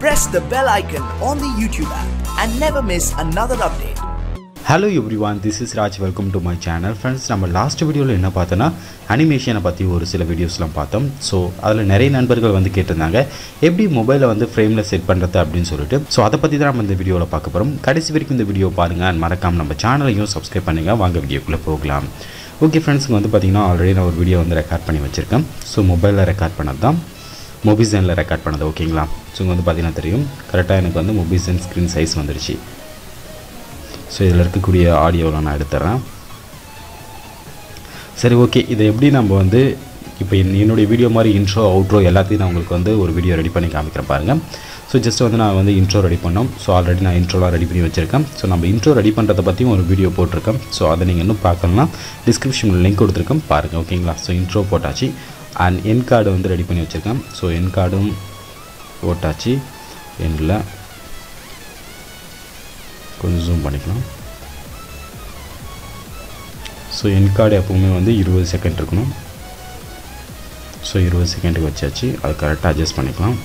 press the bell icon on the YouTube app and never miss another update. Hello everyone, this is Raj. Welcome to my channel. Friends, நம்ம last வீடியோல என்ன பார்த்தோம்னா அனிமேஷனை பத்தி ஒரு சில வீடியோஸ்லாம் பார்த்தோம். ஸோ அதில் நிறைய நண்பர்கள் வந்து கேட்டிருந்தாங்க எப்படி மொபைலை வந்து ஃப்ரேமில் செட் பண்ணுறது அப்படின்னு சொல்லிட்டு. ஸோ அதை பற்றி தான் நம்ம இந்த வீடியோவில் பார்க்க போகிறோம். கடைசி வரைக்கும் இந்த வீடியோ பாருங்கள் அண்ட் மறக்காமல் நம்ம சேனலையும் சப்ஸ்கிரைப் பண்ணுங்கள். வாங்க வீடியோக்குள்ளே போகலாம். ஓகே ஃப்ரெண்ட்ஸ், இங்கே வந்து பார்த்தீங்கன்னா ஆல்ரெடி நான் ஒரு வீடியோ வந்து ரெக்கார்ட் பண்ணி வச்சுருக்கேன். ஸோ மொபைலில் ரெக்கார்ட் பண்ணது தான், மொபிசனில் ரெக்கார்ட் பண்ணது. ஓகேங்களா? ஸோ இங்கே வந்து பார்த்தீங்கன்னா தெரியும் கரெக்டாக எனக்கு வந்து மொபிசன் ஸ்க்ரீன் சைஸ் வந்துடுச்சு. ஸோ இதில் இருக்கக்கூடிய ஆடியோவில் நான் எடுத்துறேன். சரி, ஓகே, இதை எப்படி நம்ம வந்து இப்போ என்னுடைய வீடியோ மாதிரி இன்ட்ரோ அவுட்ரோ எல்லாத்தையும் நான் உங்களுக்கு வந்து ஒரு வீடியோ ரெடி பண்ணி காமிக்கிறேன் பாருங்கள். ஸோ ஜஸ்ட் வந்து நான் வந்து இன்ட்ரோ ரெடி பண்ணோம். ஸோ ஆல்ரெடி நான் இன்ட்ரோலாம் ரெடி பண்ணி வச்சுருக்கேன். ஸோ நம்ம இன்ட்ரோ ரெடி பண்ணுறதை பற்றியும் ஒரு வீடியோ போட்டிருக்கேன். ஸோ அதை நீங்கள் இன்னும் பார்க்கணும்னா டிஸ்கிரிப்ஷனில் லிங்க் கொடுத்துருக்கேன் பாருங்கள். ஓகேங்களா? ஸோ இன்ட்ரோ போட்டாச்சு அண்ட் என் கார்டு வந்து ரெடி பண்ணி வச்சுருக்கேன். ஸோ என் கார்டும் போட்டாச்சு. எண்டில் கொஞ்சம் ஜூம் பண்ணிக்கலாம். ஸோ என் கார்டு எப்போவுமே வந்து 20 செகண்ட் இருக்கணும். ஸோ 20 செகண்டுக்கு வச்சாச்சு. அது கரெக்டாக அட்ஜஸ்ட் பண்ணிக்கலாம்.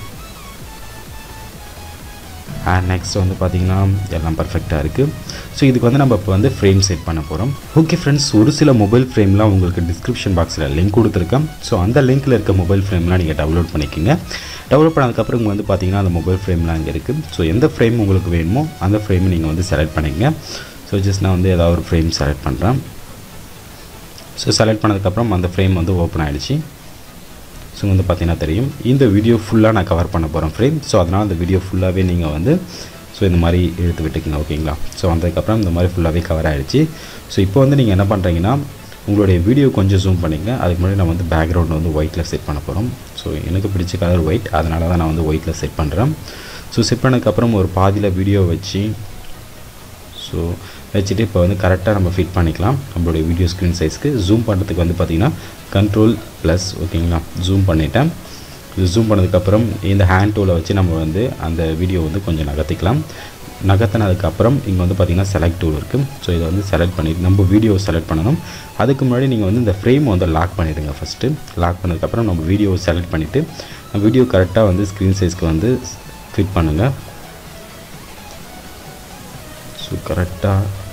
அண்ட் நெக்ஸ்ட் வந்து பார்த்திங்கன்னா எல்லாம் பர்ஃபெக்டாக இருக்குது. ஸோ இதுக்கு வந்து நம்ம இப்போ வந்து ஃப்ரேம் செட் பண்ண போகிறோம். ஓகே ஃப்ரெண்ட்ஸ், ஒரு சில மொபைல் ஃப்ரேம்லாம் உங்களுக்கு டிஸ்கிரிப்ஷன் பாக்ஸில் லிங்க் கொடுத்துருக்கேன். ஸோ அந்த லிங்க்கில் இருக்க மொபைல் ஃப்ரேம்லாம் நீங்கள் டவுன்லோட் பண்ணிக்கோங்க. டவுன்லோட் பண்ணதுக்கப்புறம் இங்கே வந்து பார்த்திங்கன்னா அந்த மொபைல் ஃப்ரேம்லாம் அங்கே இருக்குது. ஸோ எந்த ஃப்ரேம் உங்களுக்கு வேணுமோ அந்த ஃப்ரேமை நீங்கள் வந்து செலக்ட் பண்ணிக்கங்க. ஸோ ஜஸ்ட் நான் வந்து ஏதாவது ஒரு ஃப்ரேம் செலக்ட் பண்ணுறேன். ஸோ செலக்ட் பண்ணதுக்கப்புறம் அந்த ஃப்ரேம் வந்து ஓப்பன் ஆகிடுச்சு. ஸோ வந்து பார்த்திங்கன்னா தெரியும் இந்த வீடியோ ஃபுல்லாக நான் கவர் பண்ண போகிறேன் ஃப்ரேம். ஸோ அதனால் அந்த வீடியோ ஃபுல்லாகவே நீங்கள் வந்து ஸோ இந்த மாதிரி எடுத்து விட்டுக்குங்க. ஓகேங்களா? ஸோ வந்ததுக்கப்புறம் இந்த மாதிரி ஃபுல்லாகவே கவர் ஆகிடுச்சு. ஸோ இப்போ வந்து நீங்கள் என்ன பண்ணுறீங்கன்னா உங்களுடைய வீடியோ கொஞ்சம் ஜூம் பண்ணிங்க. அதுக்கு முன்னாடி நான் வந்து பேக்ரவுண்ட் வந்து ஒயிட்டில் செட் பண்ண போகிறோம். ஸோ எனக்கு பிடிச்ச கலர் ஒயிட், அதனால தான் நான் வந்து ஒயிட்டில் செட் பண்ணுறேன். ஸோ செட் பண்ணதுக்கப்புறம் ஒரு பாதியில் வீடியோ வச்சு ஸோ வச்சுட்டு இப்போ வந்து கரெக்டாக நம்ம ஃபிட் பண்ணிக்கலாம் நம்மளுடைய வீடியோ ஸ்க்ரீன் சைஸ்க்கு. ஜூம் பண்ணுறதுக்கு வந்து பார்த்திங்கன்னா Ctrl+, ஓகேங்களா? ஜூம் பண்ணிட்டேன். இது ஜூம் பண்ணதுக்கப்புறம் இந்த ஹேண்ட் டூலை வச்சு நம்ம வந்து அந்த வீடியோ வந்து கொஞ்சம் நகர்த்திக்கலாம். நகர்த்தினதுக்கப்புறம் இங்கே வந்து பார்த்திங்கன்னா செலக்ட் டூல் இருக்குது. ஸோ இதை வந்து செலக்ட் பண்ணிவிட்டு நம்ம வீடியோவை செலக்ட் பண்ணணும். அதுக்கு முன்னாடி நீங்கள் வந்து இந்த ஃப்ரேமை வந்து லாக் பண்ணிவிடுங்க. ஃபஸ்ட்டு லாக் பண்ணதுக்கப்புறம் நம்ம வீடியோவை செலக்ட் பண்ணிவிட்டு வீடியோ கரெக்டாக வந்து ஸ்க்ரீன் சைஸ்க்கு வந்து ஃபிட் பண்ணுங்கள். ஸோ கரெக்டாக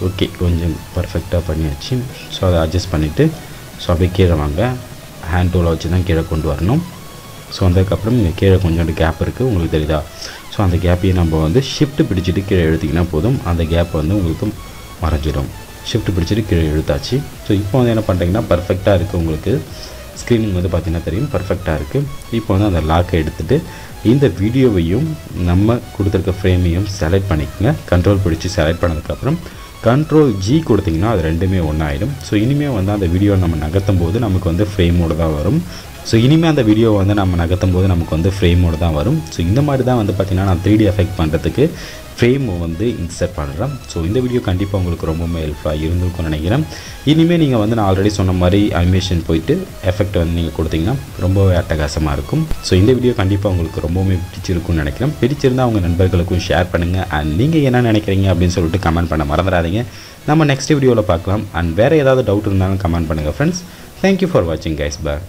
ஓகே, கொஞ்சம் பர்ஃபெக்டாக பண்ணியாச்சு. ஸோ அதை அட்ஜஸ்ட் பண்ணிவிட்டு ஸோ அப்படியே கீழே வாங்க. ஹேண்ட் டூலை வச்சு தான் கீழே கொண்டு வரணும். ஸோ வந்ததுக்கப்புறம் இங்கே கீழே கொஞ்சோண்டு கேப் இருக்குது, உங்களுக்கு தெரியுதா? ஸோ அந்த கேப்பையும் நம்ம வந்து ஷிஃப்ட் பிடிச்சிட்டு கீழே எழுத்திங்கன்னா போதும். அந்த கேப் வந்து உங்களுக்கு மறைஞ்சிடும். ஷிஃப்ட் பிடிச்சிட்டு கீழே எழுத்தாச்சு. ஸோ இப்போ வந்து என்ன பண்ணுறீங்கன்னா பர்ஃபெக்டாக இருக்குது. உங்களுக்கு ஸ்க்ரீனிங் வந்து பார்த்திங்கன்னா தெரியும் பர்ஃபெக்டாக இருக்குது. இப்போ வந்து அந்த லாக்கை எடுத்துகிட்டு இந்த வீடியோவையும் நம்ம கொடுத்துருக்க ஃப்ரேமையும் செலக்ட் பண்ணிக்கோங்க. கண்ட்ரோல் பிடிச்சி செலக்ட் பண்ணதுக்கப்புறம் Ctrl+G கொடுத்திங்கன்னா அது ரெண்டுமே ஒன்றாயிடும். ஸோ இனிமேல் வந்து அந்த வீடியோ நம்ம நகர்த்தும் போது நமக்கு வந்து ஃப்ரேமோடு தான் வரும். ஸோ இனிமேல் அந்த வீடியோவை வந்து நம்ம நகர்த்தும் போது நமக்கு வந்து ஃப்ரேமோடு தான் வரும். ஸோ இந்த மாதிரி தான் வந்து பார்த்திங்கன்னா நான் 3D எஃபெக்ட் பண்ணுறதுக்கு ஃப்ரேமை வந்து இன்சர்ட் பண்ணுறேன். ஸோ இந்த வீடியோ கண்டிப்பாக உங்களுக்கு ரொம்பவுமே ஹெல்ப்ஃபுல்லாக இருந்திருக்கும்னு நினைக்கிறேன். இனிமேல் நீங்கள் வந்து நான் ஆல்ரெடி சொன்ன மாதிரி அனிமேஷன் போயிட்டு எஃபெக்ட் வந்து நீங்கள் கொடுத்தீங்கன்னா ரொம்பவே அட்டகாசமாக இருக்கும். ஸோ இந்த வீடியோ கண்டிப்பாக உங்களுக்கு ரொம்பவுமே பிடிச்சிருக்கும்னு நினைக்கிறேன். பிடிச்சிருந்தால் உங்கள் நண்பர்களுக்கும் ஷேர் பண்ணுங்கள். அண்ட் நீங்கள் என்ன நினைக்கிறீங்க அப்படின்னு சொல்லிட்டு கமெண்ட் பண்ண மறந்துடாதீங்க. நம்ம நெக்ஸ்ட் வீடியோவில் பார்க்கலாம். அண்ட் வேறு ஏதாவது டவுட் இருந்தாலும் கமெண்ட் பண்ணுங்கள் ஃப்ரெண்ட்ஸ். தேங்க்யூ ஃபார் வாட்சிங் கைஸ். பாய்.